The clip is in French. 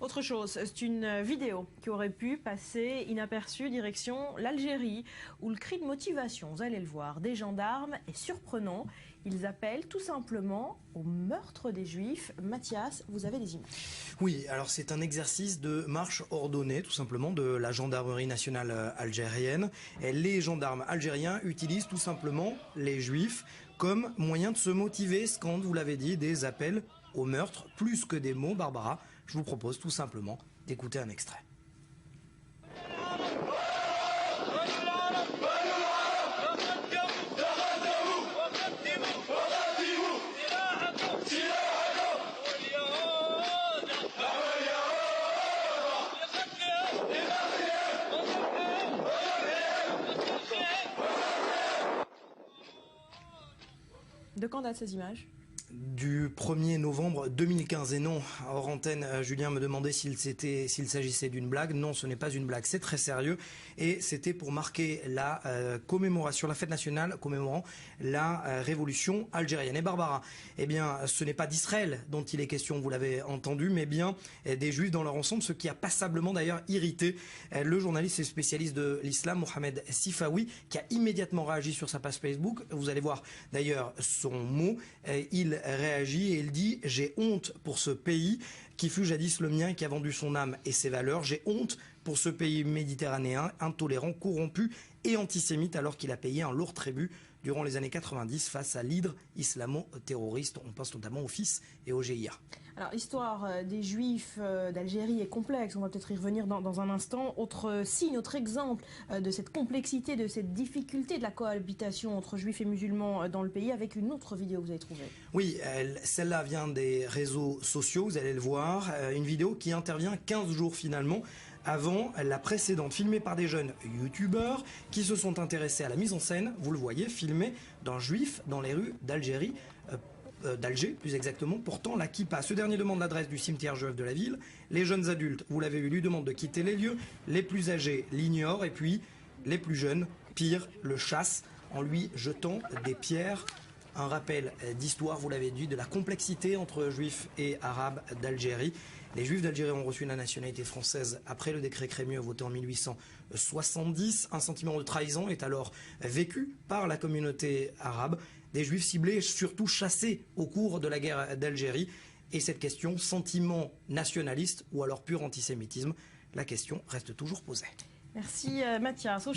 Autre chose, c'est une vidéo qui aurait pu passer inaperçue direction l'Algérie, où le cri de motivation, vous allez le voir, des gendarmes est surprenant. Ils appellent tout simplement au meurtre des Juifs. Mathias, vous avez des images. Oui, alors c'est un exercice de marche ordonnée, tout simplement, de la gendarmerie nationale algérienne. Et les gendarmes algériens utilisent tout simplement les Juifs comme moyen de se motiver, scandent, vous l'avez dit, des appels au meurtre, plus que des mots. Barbara, je vous propose tout simplement d'écouter un extrait. De quand datent ces images ? Du 1er novembre 2015. Et non, hors antenne, Julien me demandait s'il s'agissait d'une blague. Non, ce n'est pas une blague, c'est très sérieux. Et c'était pour marquer la commémoration, la fête nationale commémorant la révolution algérienne. Et Barbara, eh bien, ce n'est pas d'Israël dont il est question, vous l'avez entendu, mais bien des Juifs dans leur ensemble, ce qui a passablement d'ailleurs irrité le journaliste et spécialiste de l'islam, Mohamed Sifawi, qui a immédiatement réagi sur sa page Facebook. Vous allez voir d'ailleurs son mot. Il réagit et il dit « J'ai honte pour ce pays qui fut jadis le mien et qui a vendu son âme et ses valeurs. J'ai honte pour ce pays méditerranéen, intolérant, corrompu et antisémite alors qu'il a payé un lourd tribut durant les années 90 face à l'hydre islamo-terroriste. » On pense notamment au FIS et au GIA. Alors l'histoire des Juifs d'Algérie est complexe, on va peut-être y revenir dans un instant. Autre signe, autre exemple de cette complexité, de cette difficulté de la cohabitation entre Juifs et musulmans dans le pays, avec une autre vidéo que vous avez trouvée. Oui, celle-là vient des réseaux sociaux, vous allez le voir. Une vidéo qui intervient 15 jours finalement avant la précédente, filmée par des jeunes youtubeurs qui se sont intéressés à la mise en scène, vous le voyez, filmée d'un juif dans les rues d'Algérie, d'Alger plus exactement, portant la kippa. Ce dernier demande l'adresse du cimetière juif de la ville. Les jeunes adultes, vous l'avez vu, lui demandent de quitter les lieux. Les plus âgés l'ignorent et puis les plus jeunes, pire, le chassent en lui jetant des pierres. Un rappel d'histoire, vous l'avez dit, de la complexité entre juifs et arabes d'Algérie. Les juifs d'Algérie ont reçu la nationalité française après le décret Crémieux voté en 1870. Un sentiment de trahison est alors vécu par la communauté arabe. Des juifs ciblés, surtout chassés au cours de la guerre d'Algérie. Et cette question, sentiment nationaliste ou alors pur antisémitisme, la question reste toujours posée. Merci Mathias.